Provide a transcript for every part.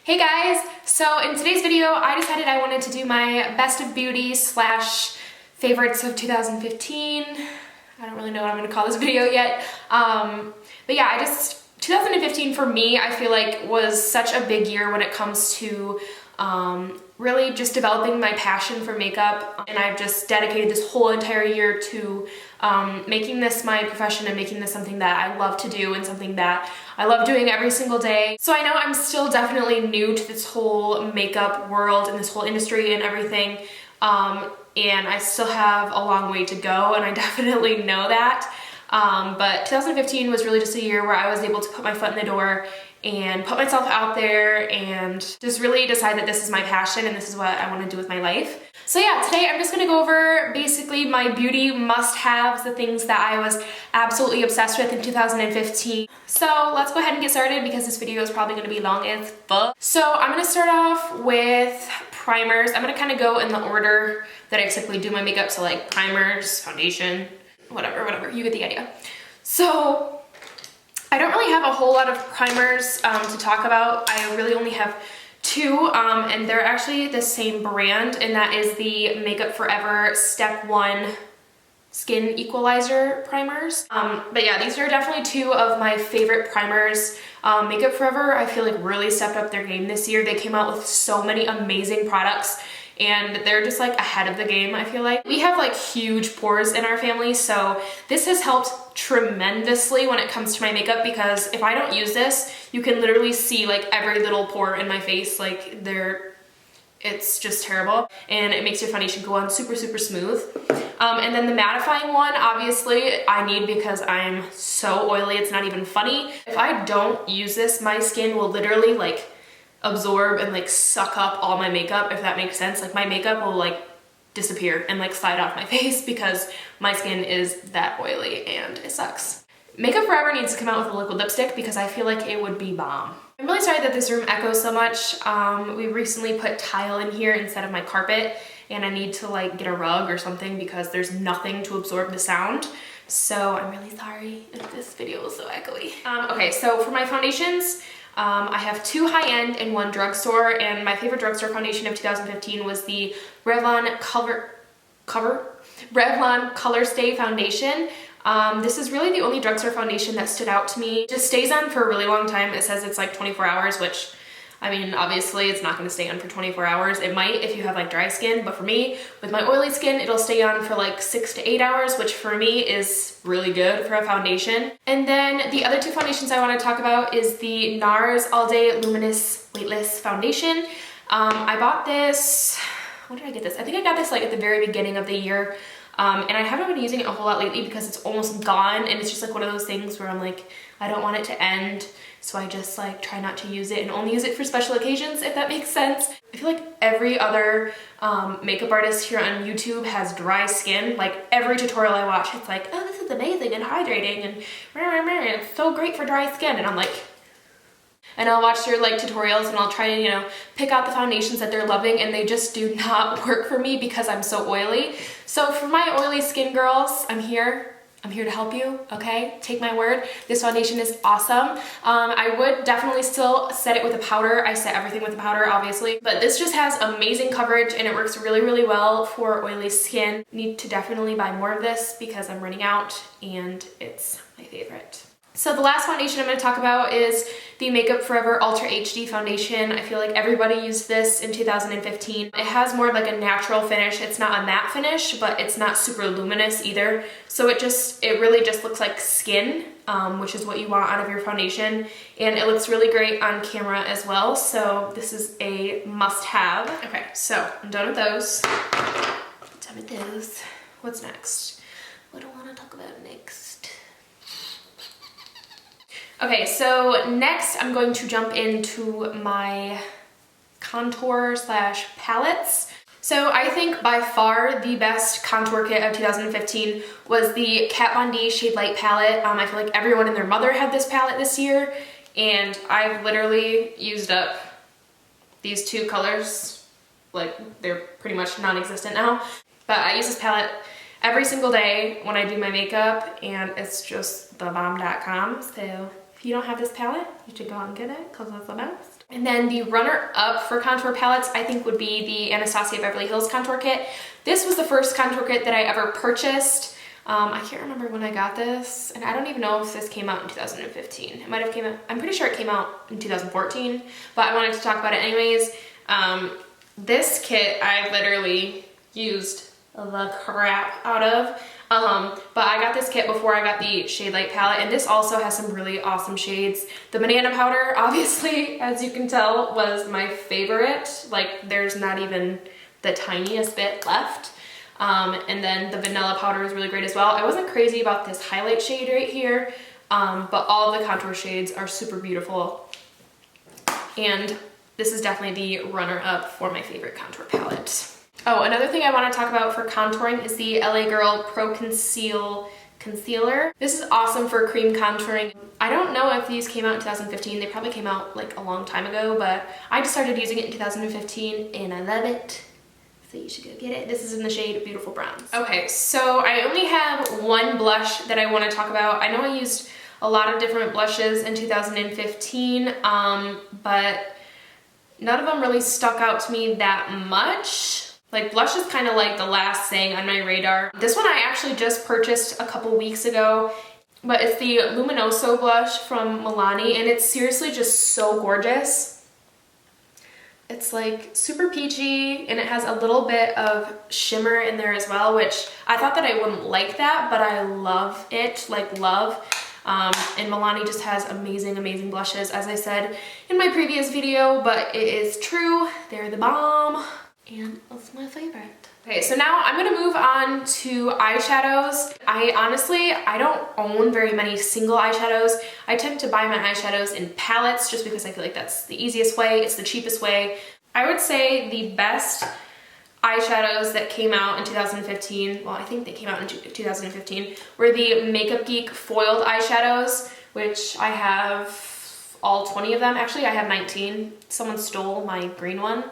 Hey guys! So in today's video, I decided I wanted to do my best of beauty slash favorites of 2015. I don't really know what I'm going to call this video yet. But yeah, 2015 for me, I feel like was such a big year when it comes to really just developing my passion for makeup, and I've just dedicated this whole entire year to making this my profession and making this something that I love to do and something that I love doing every single day. So I know I'm still definitely new to this whole makeup world and this whole industry and everything, and I still have a long way to go, and I definitely know that. But 2015 was really just a year where I was able to put my foot in the door and put myself out there and just really decide that this is my passion and this is what I want to do with my life. So yeah, today I'm just going to go over basically my beauty must-haves, the things that I was absolutely obsessed with in 2015. So let's go ahead and get started because this video is probably going to be long as fuck. So I'm going to start off with primers. I'm going to kind of go in the order that I typically do my makeup, so like primers, foundation, whatever, you get the idea. So I don't really have a whole lot of primers to talk about. I really only have two, and they're actually the same brand, and that is the Makeup Forever Step 1 Skin Equalizer primers. But yeah, these are definitely two of my favorite primers. Makeup Forever, I feel like really stepped up their game this year. They came out with so many amazing products, and they're just like ahead of the game, I feel like. We have like huge pores in our family, so this has helped tremendously when it comes to my makeup, because if I don't use this, you can literally see like every little pore in my face. Like it's just terrible, and it makes your foundation go on super smooth. And then the mattifying one, obviously I need because I'm so oily, it's not even funny. If I don't use this, my skin will literally like absorb and like suck up all my makeup, if that makes sense. Like my makeup will like disappear and like slide off my face because my skin is that oily and it sucks. Makeup Forever needs to come out with a liquid lipstick because I feel like it would be bomb. I'm really sorry that this room echoes so much. We recently put tile in here instead of my carpet, and I need to like get a rug or something because there's nothing to absorb the sound. So I'm really sorry if this video is so echoey. Okay, so for my foundations, I have two high-end and one drugstore, and my favorite drugstore foundation of 2015 was the Revlon Color Stay Foundation. This is really the only drugstore foundation that stood out to me. It just stays on for a really long time. It says it's like 24 hours, which, I mean, obviously it's not going to stay on for 24 hours. It might if you have like dry skin, but for me, with my oily skin, it'll stay on for like 6 to 8 hours, which for me is really good for a foundation. And then the other two foundations I want to talk about is the NARS All Day Luminous Weightless Foundation. I bought this, when did I get this? I think I got this like at the very beginning of the year. And I haven't been using it a whole lot lately because it's almost gone, and it's just like one of those things where I'm like, I don't want it to end, so I just like try not to use it and only use it for special occasions, if that makes sense. I feel like every other makeup artist here on YouTube has dry skin. Like every tutorial I watch, it's like, oh, this is amazing and hydrating and it's so great for dry skin, and I'm like, and I'll watch their like tutorials and I'll try to, you know, pick out the foundations that they're loving, and they just do not work for me because I'm so oily. So for my oily skin girls, I'm here to help you, okay? Take my word. This foundation is awesome. I would definitely still set it with a powder. I set everything with a powder, obviously, but this just has amazing coverage and it works really well for oily skin. Need to definitely buy more of this because I'm running out and it's my favorite. So the last foundation I'm going to talk about is the Makeup Forever Ultra HD Foundation. I feel like everybody used this in 2015. It has more of like a natural finish. It's not a matte finish, but it's not super luminous either. So it really just looks like skin, which is what you want out of your foundation. And it looks really great on camera as well. So this is a must-have. Okay, so I'm done with those. What's next? What do I want to talk about next? Okay, so next I'm going to jump into my contour slash palettes. So I think by far the best contour kit of 2015 was the Kat Von D Shade+Light Palette. I feel like everyone and their mother had this palette this year, and I've literally used up these two colors. Like, they're pretty much non-existent now. But I use this palette every single day when I do my makeup, and it's just thebomb.com. So if you don't have this palette, you should go out and get it because it's the best. And then the runner-up for contour palettes, I think, would be the Anastasia Beverly Hills Contour Kit. This was the first contour kit that I ever purchased. I can't remember when I got this, and I don't even know if this came out in 2015. It might have came out, I'm pretty sure it came out in 2014, but I wanted to talk about it anyways. This kit I literally used the crap out of. But I got this kit before I got the Shade+Light Palette, and this also has some really awesome shades. The banana powder, obviously, as you can tell, was my favorite. Like, there's not even the tiniest bit left. And then the vanilla powder is really great as well. I wasn't crazy about this highlight shade right here, but all of the contour shades are super beautiful. And this is definitely the runner-up for my favorite contour palette. Oh, another thing I want to talk about for contouring is the LA Girl Pro Conceal Concealer. This is awesome for cream contouring. I don't know if these came out in 2015. They probably came out like a long time ago, but I just started using it in 2015 and I love it. So you should go get it. This is in the shade Beautiful Browns. Okay, so I only have one blush that I want to talk about. I know I used a lot of different blushes in 2015, but none of them really stuck out to me that much. Like, blush is kind of like the last thing on my radar. This one I actually just purchased a couple weeks ago, but it's the Luminoso blush from Milani, and it's seriously just so gorgeous. It's like super peachy, and it has a little bit of shimmer in there as well, which I thought that I wouldn't like that, but I love it, like love. And Milani just has amazing, amazing blushes, as I said in my previous video, but it is true, they're the bomb. And that's my favorite. Okay, so now I'm gonna move on to eyeshadows. I don't own very many single eyeshadows. I tend to buy my eyeshadows in palettes just because I feel like that's the easiest way, it's the cheapest way. I would say the best eyeshadows that came out in 2015, well, I think they came out in 2015, were the Makeup Geek foiled eyeshadows, which I have all 20 of them. Actually, I have 19. Someone stole my green one.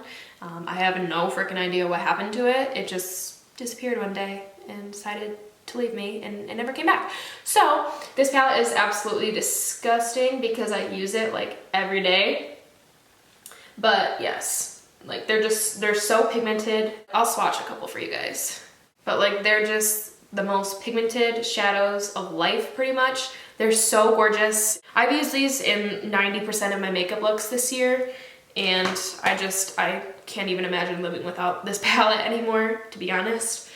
I have no freaking idea what happened to it. It just disappeared one day and decided to leave me, and it never came back. So this palette is absolutely disgusting because I use it like every day. But yes, like they're so pigmented. I'll swatch a couple for you guys. But like they're just the most pigmented shadows of life pretty much. They're so gorgeous. I've used these in 90% of my makeup looks this year, and I can't even imagine living without this palette anymore, to be honest.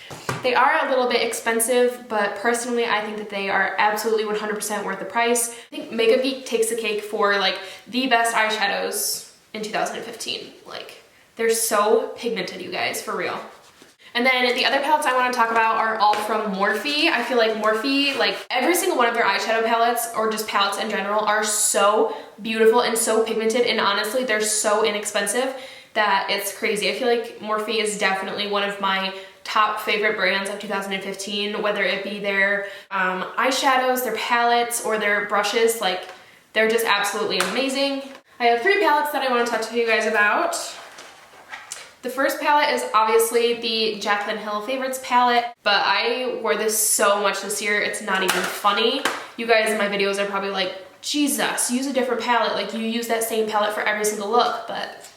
They are a little bit expensive, but personally I think that they are absolutely 100% worth the price. I think Makeup Geek takes the cake for like the best eyeshadows in 2015. Like, they're so pigmented, you guys, for real. And then the other palettes I want to talk about are all from Morphe. I feel like Morphe, like every single one of their eyeshadow palettes, or just palettes in general, are so beautiful and so pigmented, and honestly they're so inexpensive that it's crazy. I feel like Morphe is definitely one of my top favorite brands of 2015, whether it be their eyeshadows, their palettes, or their brushes. Like, they're just absolutely amazing. I have 3 palettes that I want to talk to you guys about. The first palette is obviously the Jaclyn Hill Favorites palette, but I wore this so much this year, it's not even funny. You guys in my videos are probably like, Jesus, use a different palette. Like, you use that same palette for every single look, but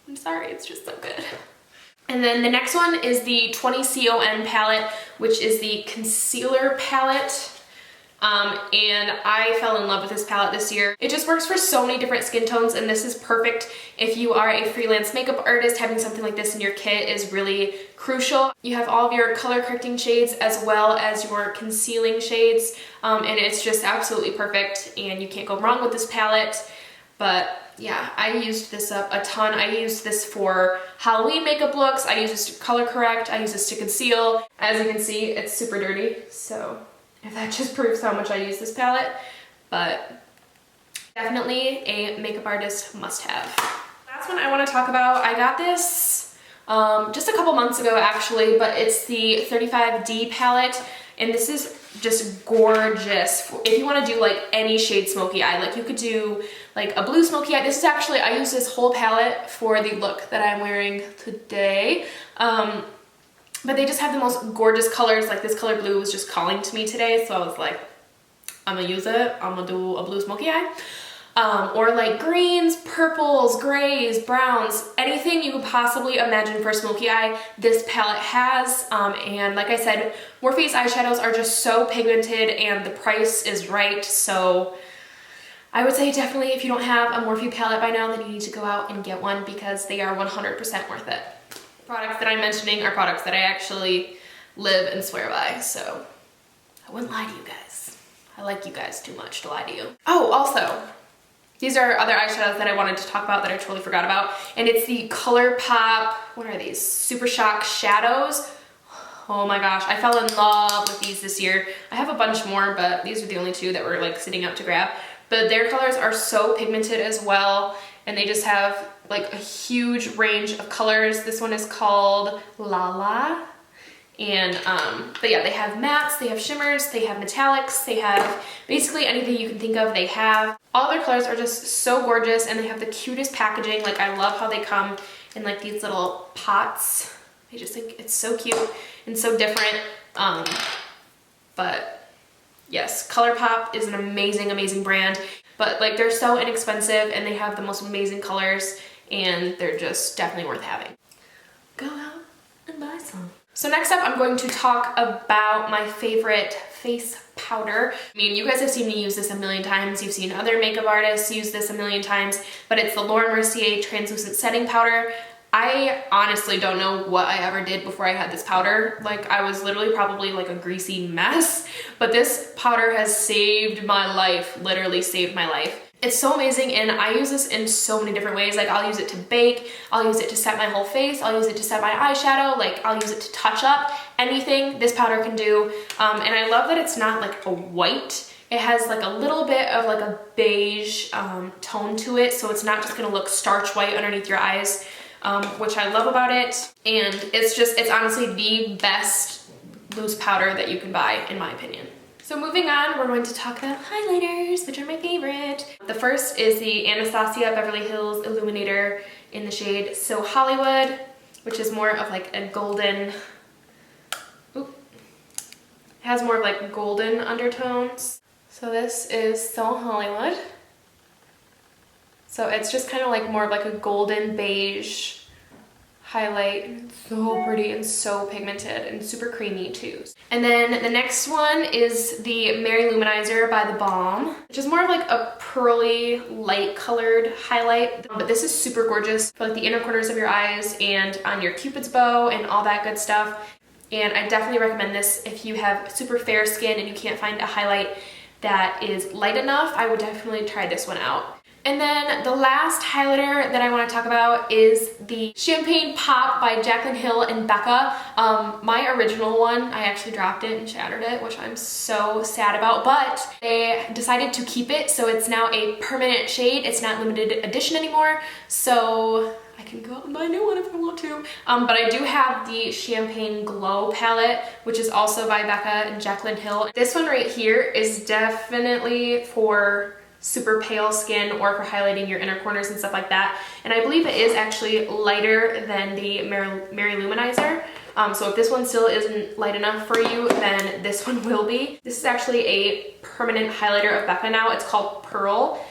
I'm sorry, it's just so good. And then the next one is the 20 CON palette, which is the concealer palette. And I fell in love with this palette this year. It just works for so many different skin tones, and this is perfect if you are a freelance makeup artist. Having something like this in your kit is really crucial. You have all of your color correcting shades as well as your concealing shades, and it's just absolutely perfect, and you can't go wrong with this palette. But yeah, I used this up a ton. I used this for Halloween makeup looks. I used this to color correct. I used this to conceal. As you can see, it's super dirty, so if that just proves how much I use this palette. But definitely a makeup artist must-have. Last one I want to talk about, I got this just a couple months ago actually, but it's the 35D palette, and this is just gorgeous. If you want to do like any shade smoky eye, like you could do like a blue smoky eye. This is actually, I use this whole palette for the look that I'm wearing today. But they just have the most gorgeous colors. Like, this color blue was just calling to me today, so I was like, I'm gonna use it. I'm gonna do a blue smoky eye. or like greens, purples, grays, browns, anything you could possibly imagine for a smoky eye, this palette has. And like I said, Morphe's eyeshadows are just so pigmented and the price is right. So I would say definitely if you don't have a Morphe palette by now, then you need to go out and get one because they are 100% worth it. Products that I'm mentioning are products that I actually live and swear by, so I wouldn't lie to you guys. I like you guys too much to lie to you. Oh, also, these are other eyeshadows that I wanted to talk about that I totally forgot about, and it's the Colourpop, what are these? Super Shock Shadows. Oh my gosh, I fell in love with these this year. I have a bunch more, but these are the only two that were like sitting out to grab. But their colors are so pigmented as well, and they just have like a huge range of colors. This one is called Lala. And, but yeah, they have mattes, they have shimmers, they have metallics, they have basically anything you can think of, they have. All their colors are just so gorgeous, and they have the cutest packaging. Like, I love how they come in like these little pots. I just think it's so cute and so different. But yes, Colourpop is an amazing, amazing brand, but like they're so inexpensive and they have the most amazing colors, and they're just definitely worth having. Go out and buy some. So next up, I'm going to talk about my favorite face powder. I mean, you guys have seen me use this a million times. You've seen other makeup artists use this a million times, but it's the Laura Mercier Translucent Setting Powder. I honestly don't know what I ever did before I had this powder. Like, I was literally probably like a greasy mess, but this powder has saved my life, literally saved my life. It's so amazing, and I use this in so many different ways. Like, I'll use it to bake, I'll use it to set my whole face, I'll use it to set my eyeshadow, like I'll use it to touch up anything this powder can do. And I love that it's not like a white. It has like a little bit of like a beige tone to it, so it's not just gonna look starch white underneath your eyes, which I love about it. And it's honestly the best loose powder that you can buy, in my opinion. So moving on, we're going to talk about highlighters, which are my favorite. The first is the Anastasia Beverly Hills Illuminator in the shade So Hollywood, which is more of like a golden, it has more of like golden undertones. So this is So Hollywood. So it's just kind of like more of like a golden beige highlight. So pretty and so pigmented and super creamy too. And then the next one is the Mary Luminizer by the Balm, which is more of like a pearly light colored highlight. But this is super gorgeous for like the inner corners of your eyes and on your Cupid's bow and all that good stuff. And I definitely recommend this if you have super fair skin and you can't find a highlight that is light enough. I would definitely try this one out. And then the last highlighter that I want to talk about is the Champagne Pop by Jaclyn Hill and Becca. My original one, I actually dropped it and shattered it, which I'm so sad about, but they decided to keep it, so it's now a permanent shade. It's not limited edition anymore, so I can go out and buy a new one if I want to. But I do have the Champagne Glow palette, which is also by Becca and Jaclyn Hill. This one right here is definitely for super pale skin or for highlighting your inner corners and stuff like that. And I believe it is actually lighter than the Mary Luminizer. So if this one still isn't light enough for you, then this one will be. This is actually a permanent highlighter of Becca now. It's called Pearl.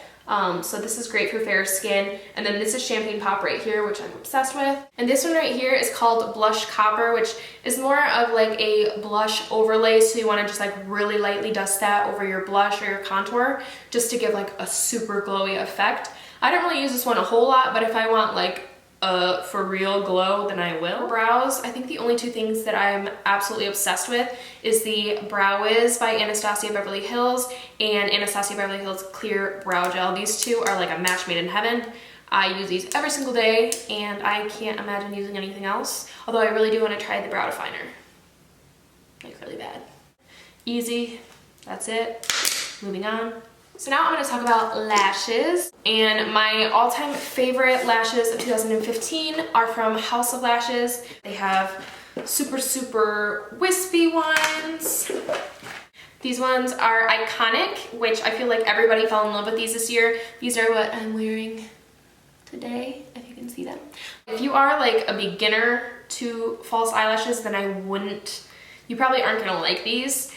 So this is great for fair skin. And then this is Champagne Pop right here, which I'm obsessed with. And this one right here is called Blush Copper, which is more of like a blush overlay. So you want to just like really lightly dust that over your blush or your contour just to give like a super glowy effect. I don't really use this one a whole lot, but if I want like a for real glow, then I will. For brows, I think the only two things that I'm absolutely obsessed with is the Brow Wiz by Anastasia Beverly Hills and Anastasia Beverly Hills Clear Brow Gel. These two are like a match made in heaven. I use these every single day and I can't imagine using anything else. Although I really do want to try the brow definer. Like really bad. Easy, that's it. Moving on. So now I'm going to talk about lashes, and my all-time favorite lashes of 2015 are from House of Lashes. They have super wispy ones. These ones are iconic, which I feel like everybody fell in love with these this year. These are what I'm wearing today, if you can see them. If you are like a beginner to false eyelashes, then you probably aren't going to like these.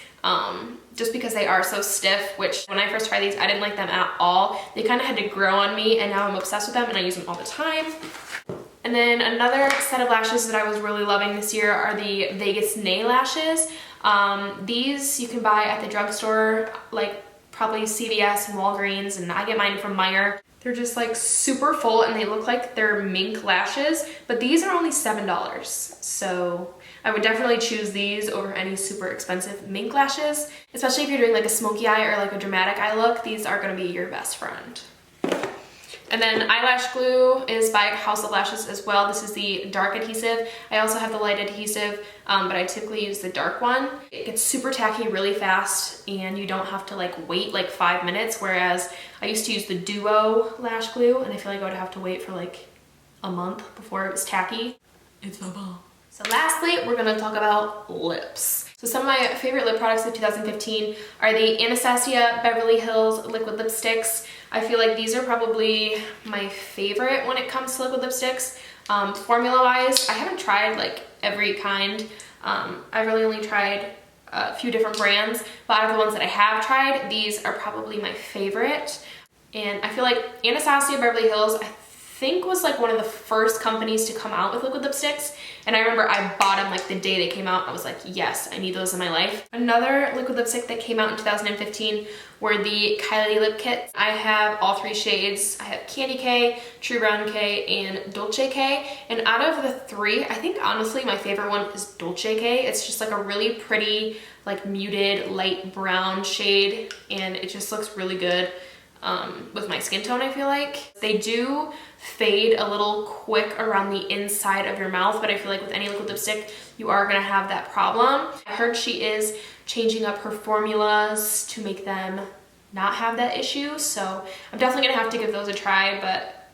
just because they are so stiff, which when I first tried these, I didn't like them at all. They kind of had to grow on me, and now I'm obsessed with them and I use them all the time. And then another set of lashes that I was really loving this year are the Vegas Nail lashes. These you can buy at the drugstore, like probably CVS and Walgreens, and I get mine from Meyer. They're just like super full and they look like they're mink lashes, but these are only $7. So I would definitely choose these over any super expensive mink lashes, especially if you're doing like a smoky eye or like a dramatic eye look. These are gonna be your best friend. And then eyelash glue is by House of Lashes as well. This is the dark adhesive. I also have the light adhesive, but I typically use the dark one. It gets super tacky really fast and you don't have to like wait like 5 minutes, whereas I used to use the Duo lash glue and I feel like I would have to wait for like a month before it was tacky. It's so bomb. So lastly, we're gonna talk about lips. So some of my favorite lip products of 2015 are the Anastasia Beverly Hills Liquid Lipsticks. I feel like these are probably my favorite when it comes to liquid lipsticks. Formula-wise, I haven't tried like every kind. I've really only tried a few different brands, but out of the ones that I have tried, these are probably my favorite. And I feel like Anastasia Beverly Hills, I think was like one of the first companies to come out with liquid lipsticks, and I remember I bought them like the day they came out. I was like, yes, I need those in my life. Another liquid lipstick that came out in 2015 were the Kylie Lip Kits. I have all 3 shades. I have Candy K, True Brown K, and Dolce K, and out of the 3, I think honestly my favorite one is Dolce K. It's just like a really pretty like muted light brown shade, and it just looks really good with my skin tone. I feel like they do fade a little quick around the inside of your mouth, but I feel like with any liquid lipstick you are gonna have that problem. I heard she is changing up her formulas to make them not have that issue, so I'm definitely gonna have to give those a try, but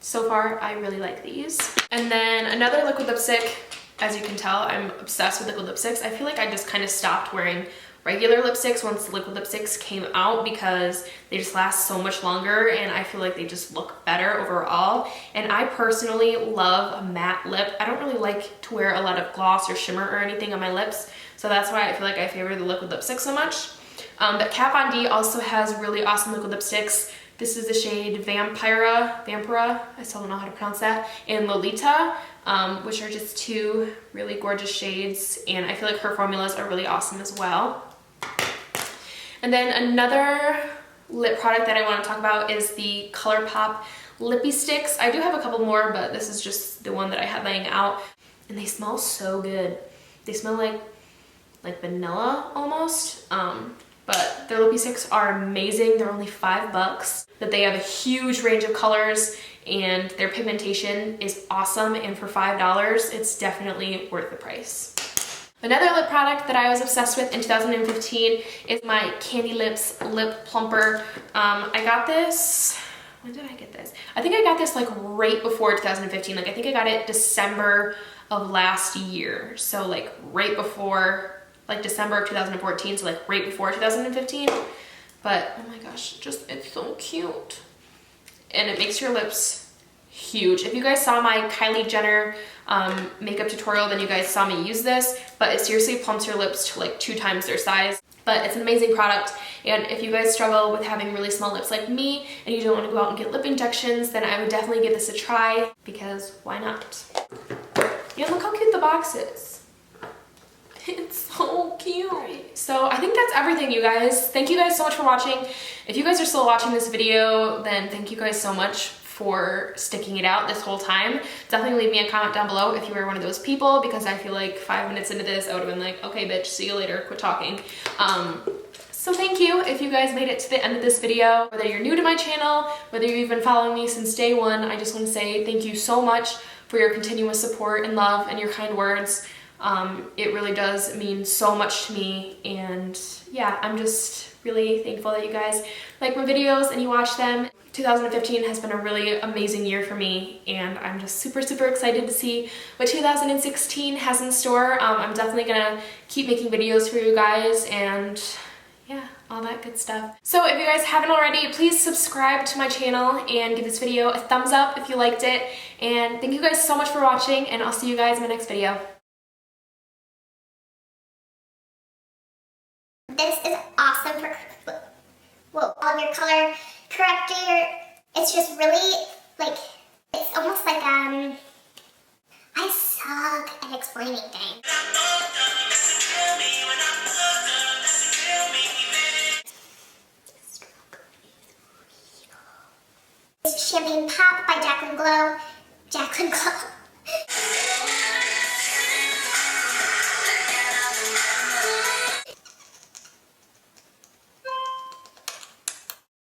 so far I really like these. And then another liquid lipstick, as you can tell, I'm obsessed with liquid lipsticks. I feel like I just kind of stopped wearing regular lipsticks once the liquid lipsticks came out because they just last so much longer and I feel like they just look better overall. And I personally love a matte lip. I don't really like to wear a lot of gloss or shimmer or anything on my lips, so that's why I feel like I favor the liquid lipstick so much. But Kat Von D also has really awesome liquid lipsticks. This is the shade Vampira, I still don't know how to pronounce that, and Lolita, which are just 2 really gorgeous shades, and I feel like her formulas are really awesome as well. And then another lip product that I want to talk about is the Colourpop Lippie Sticks. I do have a couple more, but this is just the one that I had laying out, and they smell so good. They smell like vanilla almost, but their Lippie Sticks are amazing. They're only $5, but they have a huge range of colors and their pigmentation is awesome, and for $5 it's definitely worth the price. Another lip product that I was obsessed with in 2015 is my CandyLipz Lip Plumper. I got this, when did I get this? I think I got this like right before 2015. Like I think I got it December of last year. So like right before, like December of 2014, so like right before 2015. But oh my gosh, just it's so cute. And it makes your lips huge. If you guys saw my Kylie Jenner makeup tutorial, then you guys saw me use this, but it seriously plumps your lips to like 2 times their size. But it's an amazing product, and if you guys struggle with having really small lips like me and you don't want to go out and get lip injections, then I would definitely give this a try, because why not? Yeah, look how cute the box is. It's so cute. So I think that's everything, you guys. Thank you guys so much for watching. If you guys are still watching this video, then thank you guys so much for sticking it out this whole time. Definitely leave me a comment down below if you were one of those people, because I feel like 5 minutes into this I would have been like, okay bitch, see you later, quit talking. So thank you if you guys made it to the end of this video. Whether you're new to my channel, whether you've been following me since day 1, I just want to say thank you so much for your continuous support and love and your kind words. It really does mean so much to me, and yeah, I'm just really thankful that you guys like my videos and you watch them. 2015 has been a really amazing year for me, and I'm just super excited to see what 2016 has in store. I'm definitely gonna keep making videos for you guys and yeah, all that good stuff. So if you guys haven't already, please subscribe to my channel and give this video a thumbs up if you liked it. And thank you guys so much for watching, and I'll see you guys in my next video. This is It's just really, like, it's almost like, I suck at explaining things. Champagne Pop by Jaclyn Glow. Jaclyn Glow.